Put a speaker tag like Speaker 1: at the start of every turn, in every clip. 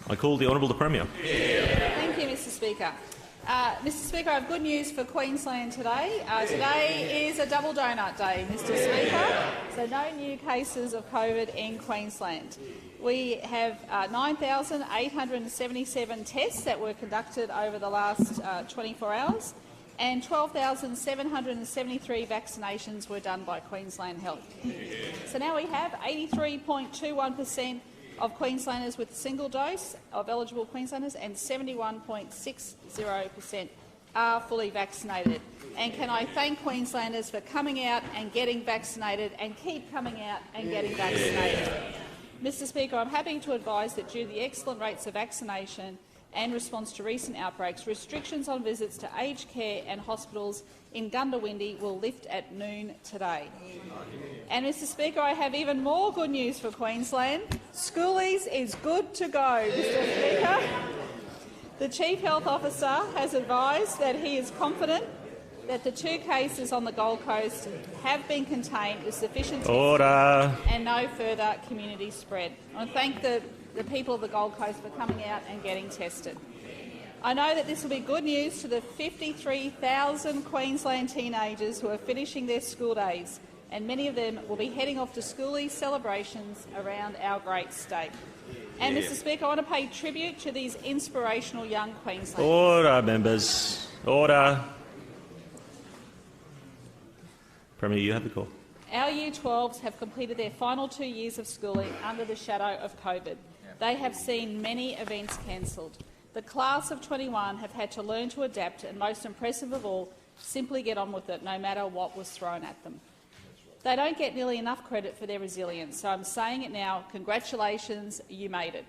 Speaker 1: I call the Honourable the Premier.
Speaker 2: Thank you, Mr Speaker. Mr Speaker, I have good news for Queensland today. Today is a double donut day, Mr Speaker, so no new cases of COVID in Queensland. We have 9,877 tests that were conducted over the last 24 hours, and 12,773 vaccinations were done by Queensland Health. So now we have 83.21% of Queenslanders with a single dose of eligible Queenslanders, and 71.60% are fully vaccinated. And can I thank Queenslanders for coming out and getting vaccinated, and keep coming out and getting vaccinated. Mr Speaker, I'm happy to advise that due to the excellent rates of vaccination and response to recent outbreaks, restrictions on visits to aged care and hospitals in Gundawindi will lift at noon today. And, Mr Speaker, I have even more good news for Queensland. Schoolies is good to go, Mr Speaker. The Chief Health Officer has advised that he is confident that the 2 cases on the Gold Coast have been contained with sufficient testing and no further community spread. I want to thank the people of the Gold Coast for coming out and getting tested. I know that this will be good news to the 53,000 Queensland teenagers who are finishing their school days, and many of them will be heading off to schoolies celebrations around our great state. And, Mr Speaker, I want to pay tribute to these inspirational young Queenslanders.
Speaker 1: Order, members. Order. Premier, you have the call.
Speaker 2: Our Year 12s have completed their final 2 years of schooling under the shadow of COVID. They have seen many events cancelled. The class of 21 have had to learn to adapt, and most impressive of all, simply get on with it no matter what was thrown at them. They don't get nearly enough credit for their resilience, so I'm saying it now. Congratulations, you made it.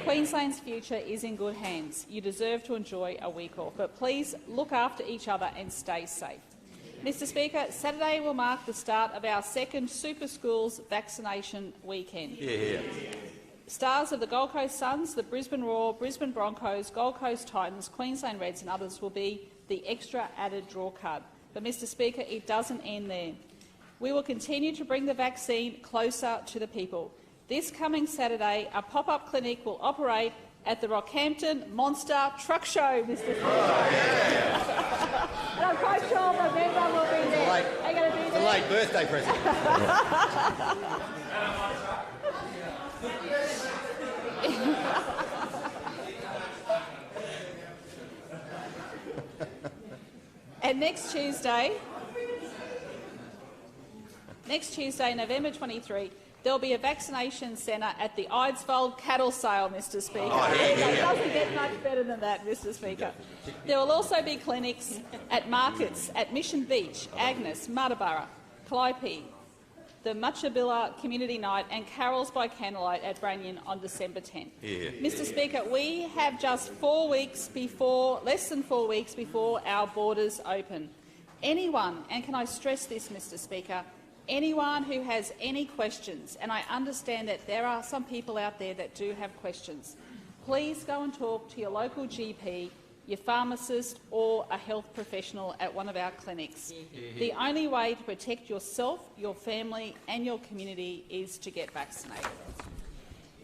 Speaker 2: Queensland's future is in good hands. You deserve to enjoy a week off, but please look after each other and stay safe. Mr Speaker, Saturday will mark the start of our second Super Schools vaccination weekend. Stars of the Gold Coast Suns, the Brisbane Roar, Brisbane Broncos, Gold Coast Titans, Queensland Reds and others will be the extra added draw card. But, Mr Speaker, it doesn't end there. We will continue to bring the vaccine closer to the people. This coming Saturday, a pop-up clinic will operate at the Rockhampton Monster Truck Show, Mr Speaker. And I'm quite sure the member will be there. Are you going to be there?
Speaker 3: It's a late birthday present.
Speaker 2: And next Tuesday, November 23, there will be a vaccination centre at the Eidsvold cattle sale, Mr Speaker. It doesn't get much better than that, Mr Speaker. There will also be clinics at markets at Mission Beach, Agnes, Muttaburra, Calliope, the Muchabilla Community Night and Carols by Candlelight at Branyan on December 10. Mr Speaker, we have just less than 4 weeks before our borders open. Anyone, and can I stress this, Mr Speaker, anyone who has any questions, and I understand that there are some people out there that do have questions, please go and talk to your local GP, your pharmacist or a health professional at one of our clinics. The only way to protect yourself, your family and your community is to get vaccinated.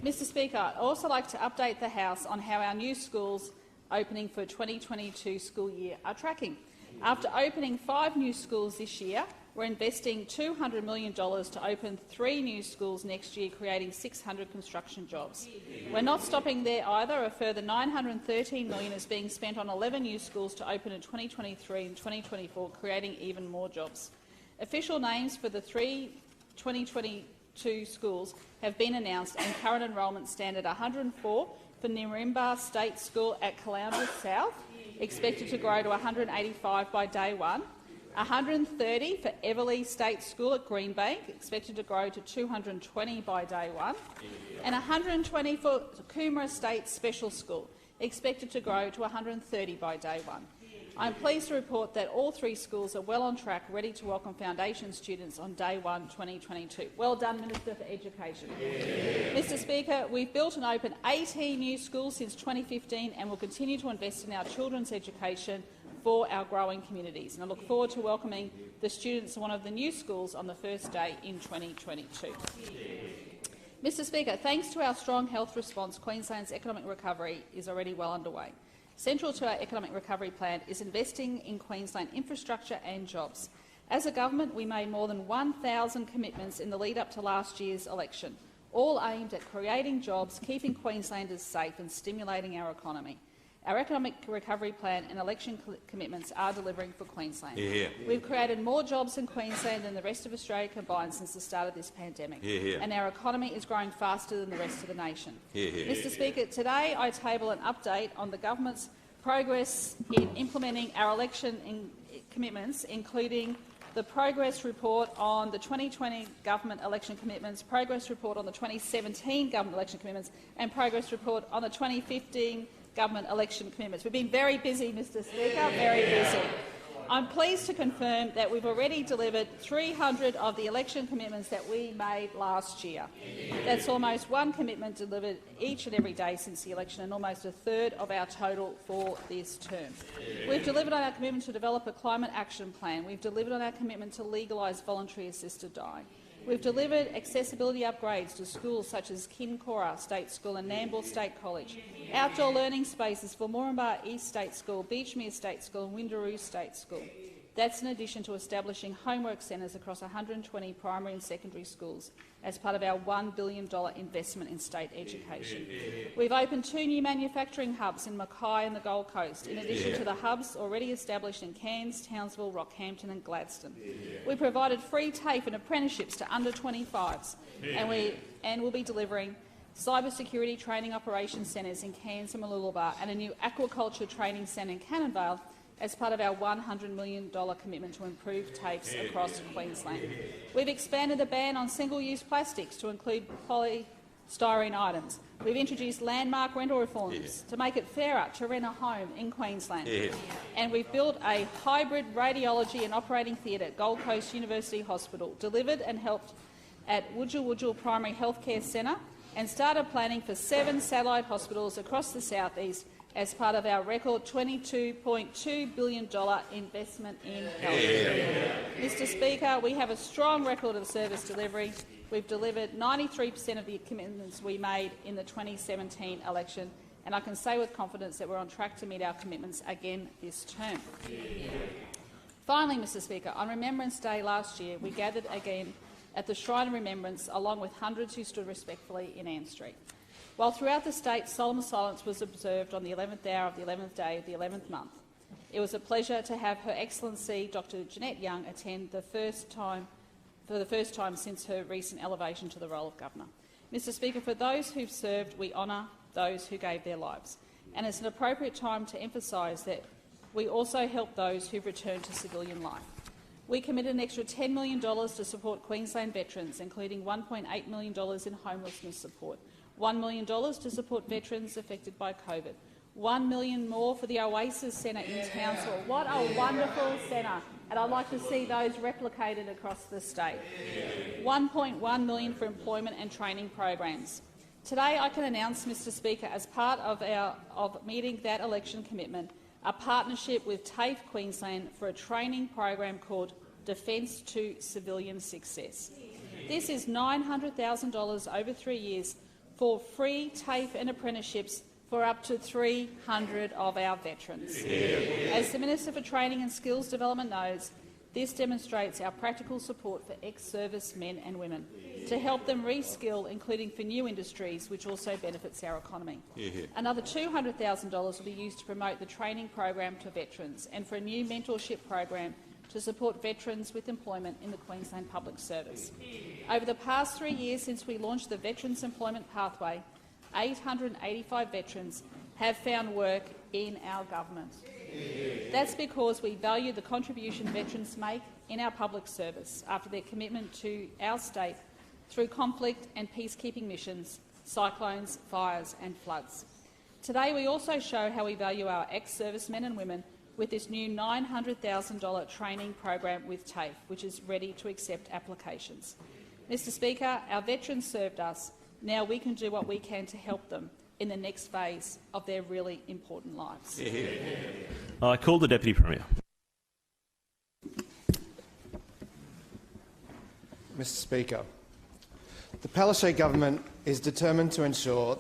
Speaker 2: Mr Speaker, I'd also like to update the House on how our new schools opening for 2022 school year are tracking. After opening 5 new schools this year, we're investing $200 million to open 3 new schools next year, creating 600 construction jobs. We're not stopping there either. A further $913 million is being spent on 11 new schools to open in 2023 and 2024, creating even more jobs. Official names for the 3 2022 schools have been announced, and current enrolment stand at 104 for Nirimba State School at Caloundra South, expected to grow to 185 by day 1. 130 for Everleigh State School at Greenbank, expected to grow to 220 by day 1, and 120 for Coomera State Special School, expected to grow to 130 by day 1. I am pleased to report that all 3 schools are well on track, ready to welcome foundation students on day 1, 2022. Well done, Minister for Education. Mr Speaker, we've built and opened 18 new schools since 2015 and will continue to invest in our children's education for our growing communities. And I look forward to welcoming the students to one of the new schools on the first day in 2022. Mr Speaker, thanks to our strong health response, Queensland's economic recovery is already well underway. Central to our economic recovery plan is investing in Queensland infrastructure and jobs. As a government, we made more than 1,000 commitments in the lead-up to last year's election, all aimed at creating jobs, keeping Queenslanders safe and stimulating our economy. Our economic recovery plan and election commitments are delivering for Queensland. We've created more jobs in Queensland than the rest of Australia combined since the start of this pandemic, and our economy is growing faster than the rest of the nation. Mr Speaker, today I table an update on the government's progress in implementing our election commitments, including the progress report on the 2020 government election commitments, progress report on the 2017 government election commitments, and progress report on the 2015 government election commitments. We've been very busy, Mr Speaker, very busy. I'm pleased to confirm that we've already delivered 300 of the election commitments that we made last year. That's almost one commitment delivered each and every day since the election, and almost a third of our total for this term. We've delivered on our commitment to develop a climate action plan. We've delivered on our commitment to legalise voluntary assisted dying. We've delivered accessibility upgrades to schools such as Kincora State School and Nambour State College, outdoor learning spaces for Moranbah East State School, Beachmere State School and Windaroo State School. That's in addition to establishing homework centres across 120 primary and secondary schools as part of our $1 billion investment in state education. We've opened 2 new manufacturing hubs in Mackay and the Gold Coast, in addition to the hubs already established in Cairns, Townsville, Rockhampton and Gladstone. We provided free TAFE and apprenticeships to under-25s, and we'll be delivering cybersecurity training operations centres in Cairns and Mooloolaba and a new aquaculture training centre in Cannonvale as part of our $100 million commitment to improve TAFEs across Queensland. We've expanded the ban on single-use plastics to include polystyrene items. We've introduced landmark rental reforms to make it fairer to rent a home in Queensland. And we've built a hybrid radiology and operating theatre at Gold Coast University Hospital, delivered and helped at Wujal Primary Healthcare Centre, and started planning for 7 satellite hospitals across the southeast as part of our record $22.2 billion investment in health. Mr Speaker, we have a strong record of service delivery. We've delivered 93% of the commitments we made in the 2017 election, and I can say with confidence that we're on track to meet our commitments again this term. Finally, Mr Speaker, on Remembrance Day last year, we gathered again at the Shrine of Remembrance along with hundreds who stood respectfully in Ann Street. While throughout the state solemn silence was observed on the 11th hour of the 11th day of the 11th month, it was a pleasure to have Her Excellency Dr Jeanette Young attend for the first time since her recent elevation to the role of Governor. Mr Speaker, for those who've served, we honour those who gave their lives, and it's an appropriate time to emphasise that we also help those who've returned to civilian life. We committed an extra $10 million to support Queensland veterans, including $1.8 million in homelessness support, $1 million to support veterans affected by COVID, $1 million more for the Oasis Centre in Townsville. What a wonderful centre, and I'd like to see those replicated across the state. $1.1 million for employment and training programs. Today I can announce, Mr Speaker, as part of meeting that election commitment, a partnership with TAFE Queensland for a training program called Defence to Civilian Success. This is $900,000 over 3 years for free TAFE and apprenticeships for up to 300 of our veterans. As the Minister for Training and Skills Development knows, this demonstrates our practical support for ex-service men and women to help them re-skill, including for new industries, which also benefits our economy. Another $200,000 will be used to promote the training program to veterans and for a new mentorship program to support veterans with employment in the Queensland Public Service. Over the past 3 years since we launched the Veterans Employment Pathway, 885 veterans have found work in our government. That's because we value the contribution veterans make in our public service after their commitment to our state through conflict and peacekeeping missions, cyclones, fires and floods. Today we also show how we value our ex-servicemen and women with this new $900,000 training program with TAFE, which is ready to accept applications. Mr Speaker, our veterans served us. Now we can do what we can to help them in the next phase of their really important lives.
Speaker 1: I call the Deputy Premier.
Speaker 3: Mr Speaker, The Palaszczuk government is determined to ensure